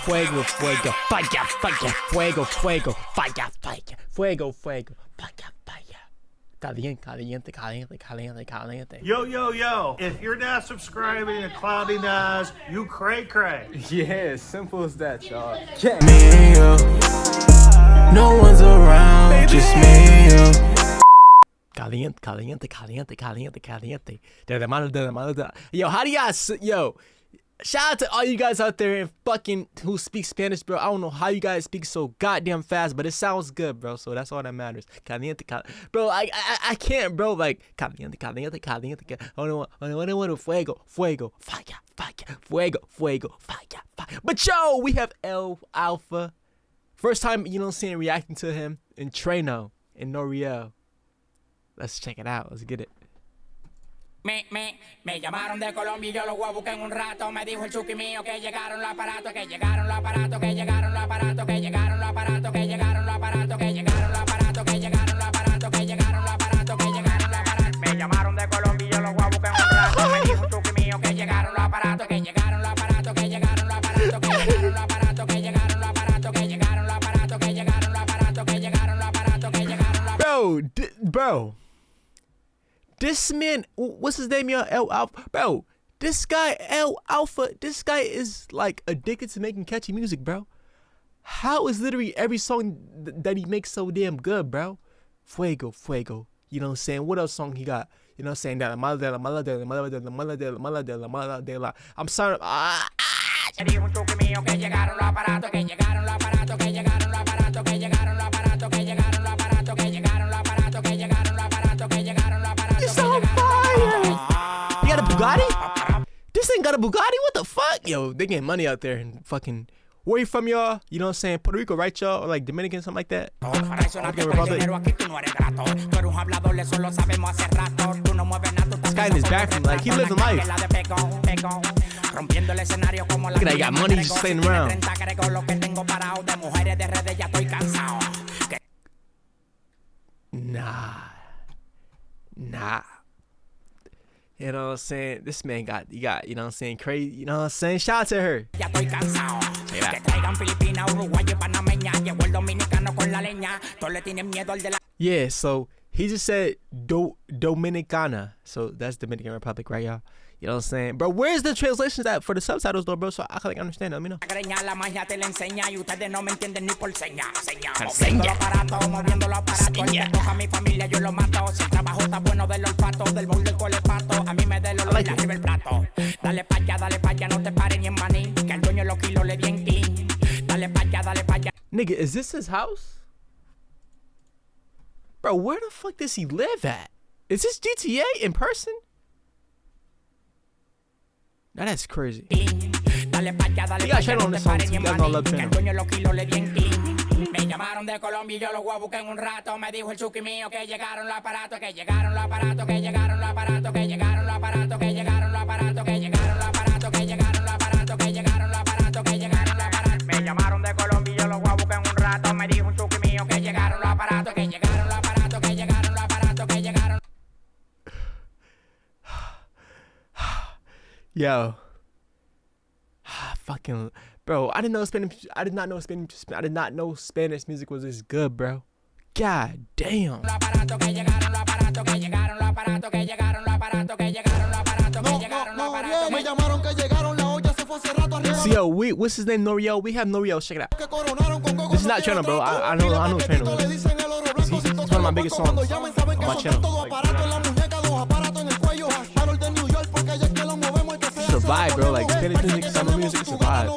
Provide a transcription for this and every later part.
fuego, fuego, falla, falla, fuego, fuego, falla, falla, fuego, fuego, falla, falla. Caliente, caliente, caliente, caliente, caliente. Yo, yo, yo. If you're not subscribing to Clouty Nas, you cray cray. Yeah, simple as that, y'all. Me and you. No one's around, baby. Just me and you. Caliente, caliente, caliente, caliente, caliente. Yo, how do y'all, yo, shout out to all you guys out there and fucking who speak Spanish, bro. I don't know how you guys speak so goddamn fast, but it sounds good, bro. So that's all that matters. Caliente, bro. I can't, bro. Like caliente, caliente, caliente. Oh no, fuego, fuego, falla, falla, fuego, fuego, falla, falla. But yo, we have Alfa. First time, you know what I'm saying, reacting to him in Trueno and Noriel. Let's check it out. Let's get it. Me llamaron de Colombia y yo los voy a buscar en un rato. Me dijo el chuki mío que llegaron los aparatos, que llegaron los aparatos, que llegaron los aparatos, que llegaron los aparatos, que llegaron los aparatos, que llegaron los aparatos, que llegaron los aparatos, que llegaron los aparatos, que llegaron los aparatos. Me llamaron de Colombia y yo los voy a buscar en un rato. Me dijo el chuki mío que llegaron los aparatos, que llegaron los aparatos, que llegaron los aparatos, que llegaron los aparatos, que llegaron los aparatos, que llegaron los aparatos, que llegaron los aparatos, que llegaron los aparatos, que llegaron los aparatos. Bro. This man, what's his name, yo? Alfa. Bro, this guy, Alfa, this guy is like addicted to making catchy music, bro. How is literally every song that he makes so damn good, bro? Fuego, fuego. You know what I'm saying? What else song he got? You know what I'm saying? That la. I'm sorry. Bugatti? This ain't got a Bugatti? What the fuck? Yo, they getting money out there and fucking. Where you from, y'all? You know what I'm saying? Puerto Rico, right, y'all? Or like Dominican, something like that? This guy in his bathroom, like, he living life. Look at that, he got money, he's just playing around. Nah. You know what I'm saying? This man got, you know what I'm saying, crazy, you know what I'm saying? Shout out to her. Yeah, so he just said Dominicana. So that's Dominican Republic, right, y'all? You know what I'm saying? Bro, where's the translations at for the subtitles, though, bro? So I can like understand them, you know? Nigga, is this his house? Bro, where the fuck does he live at? Is this GTA in person? Now that's crazy. You got channel on this song too. You guys know I love channel. Me llamaron de Colombia y yo los voy a buscar en un rato. Me dijo el chuki mío que llegaron los aparatos, que llegaron los aparatos, que llegaron los aparatos, que llegaron los aparatos, que llegaron los aparatos, que llegaron los aparatos, que llegaron los aparatos, que llegaron los aparatos, que llegaron los aparatos. Me llamaron de Colombia y yo los voy a buscar en un rato. Me dijo el chuki mío que llegaron los aparatos, que llegaron los aparatos, que llegaron los aparatos, que llegaron. Yo. Fucking bro, I didn't know Spanish. I did not know Spanish music was this good, bro. God damn. So yo, what's his name? Noriel. We have Noriel. Check it out. This is not Trueno, bro. I know Trueno. He's one of my biggest songs on my channel. Survive, bro. Like Spanish music, summer music, survive.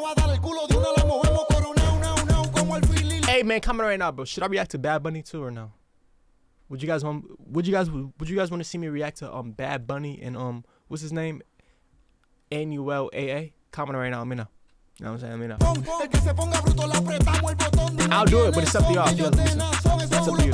Hey man, comment right now, bro. Should I react to Bad Bunny too or no? Would you guys want to see me react to Bad Bunny and what's his name? Anuel AA? Comment right now, let me know. You know what I'm saying? Let me know. I'll do it, but it's up to y'all. It's up to you.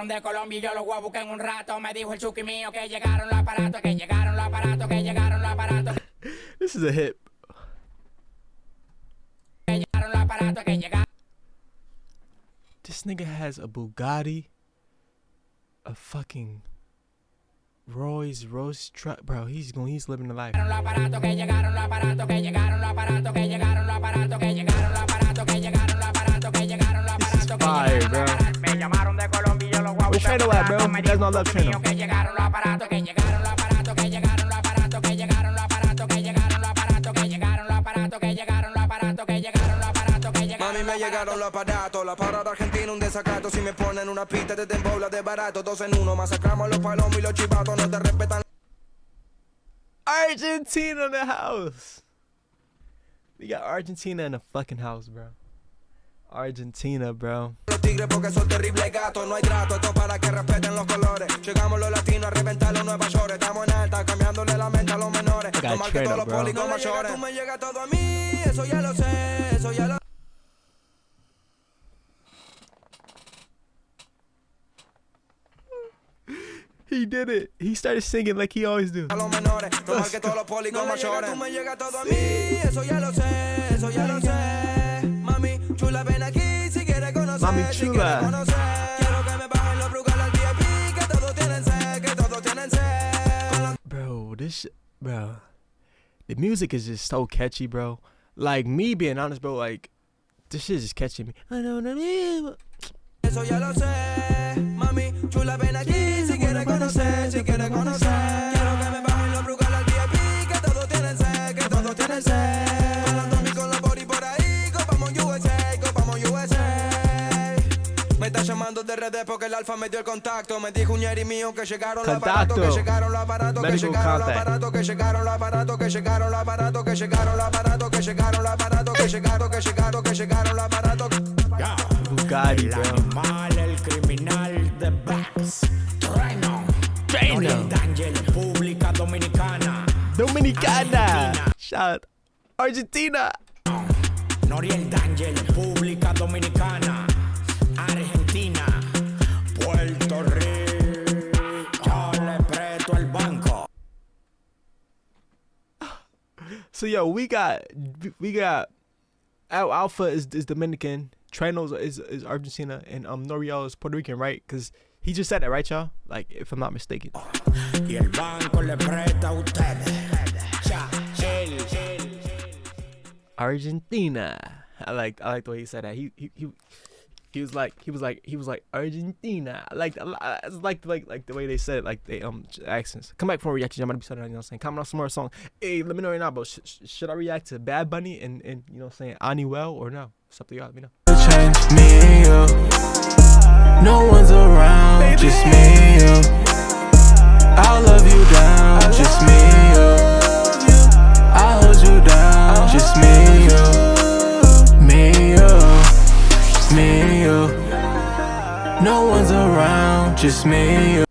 De Colombia y yo los voy a buscar en un rato. Me dijo el chuki mío que llegaron los aparatos, que llegaron los aparatos, que llegaron los aparatos. This is a hit. This nigga has a Bugatti, a fucking Rolls Royce truck, bro. He's living the life. This is fire, bro. Where's Trueno at, bro? You guys know I love Trueno. Mami, me llegaron los aparatos, la parada de Argentina, un desacato. Si me ponen una pista de tembola de barato, 2 en 1, masacramos los palomos y los chivatos, no te respetan. Argentina in the house. We got Argentina in the fucking house, bro. Argentina, bro. Los tigres porque son terribles gatos, no hay trato, esto para que respeten los colores. Llegamos los latinos a reventar los Nueva York, estamos en alta, cambiándole la mente a los menores. No mal que todos los pólicos mayores. Tú me llegas todo a mí, eso ya lo sé, eso ya lo. He did it. He started singing like he always do. A los menores, no mal que todos los pólicos mayores. Tú me llegas todo a mí, eso ya lo sé, eso ya lo sé. Mami, chula, ven aquí si quieres conocer. Mami chula. Quiero que me bajen los brugales al VIP, que todos tienen sed, que todos tienen sed. Bro, bro. The music is just so catchy, bro. Like, me being honest, bro, like, this shit is just catching me. I know what I mean. Eso ya lo sé, mami, chula, ven aquí si quieres conocer, si quieres conocer. Quiero que me bajen los brugales al VIP, que todos tienen sed, que todos tienen sed. Con los Tommy, con los body por ahí, copamos USA, copamos USA. Me está llamando de redes porque el Alfa me dio el contacto. Me dijo un ñeri mío que llegaron los aparatos, que llegaron los aparatos, que llegaron los aparatos, que llegaron los aparatos, que llegaron los aparatos, que llegaron los aparatos, que llegaron los aparatos, que llegaron los aparatos. Bugatti, bro. Animal, el criminal de Bax. Trueno. Noriel D'Angel, República Dominicana. Dominicana. Shout Argentina. Noriel D'Angel, República Dominicana. Argentina. Puerto Rico. Yo le presto el banco. So yo, we got Alfa is Dominican. Trueno is Argentina, and Noriel is Puerto Rican, right? Because he just said that, right, y'all? Like, if I'm not mistaken. Y el banco le presta a ustedes. Argentina. I like the way he said that. He was like Argentina. I like the way they said it, like they accents. Come back for a reaction. I'm gonna be starting, you know what I'm saying? Comment on some more songs. Hey, let me know right now, bro. Should I react to Bad Bunny and you know what I'm saying, Anuel or no? It's up to y'all. Let me know. Change me and you. No one's around, baby. Just me and you. I'll love you down, just me and you. I'll hold you down, just me and you. Me and you, me and you. No one's around, just me and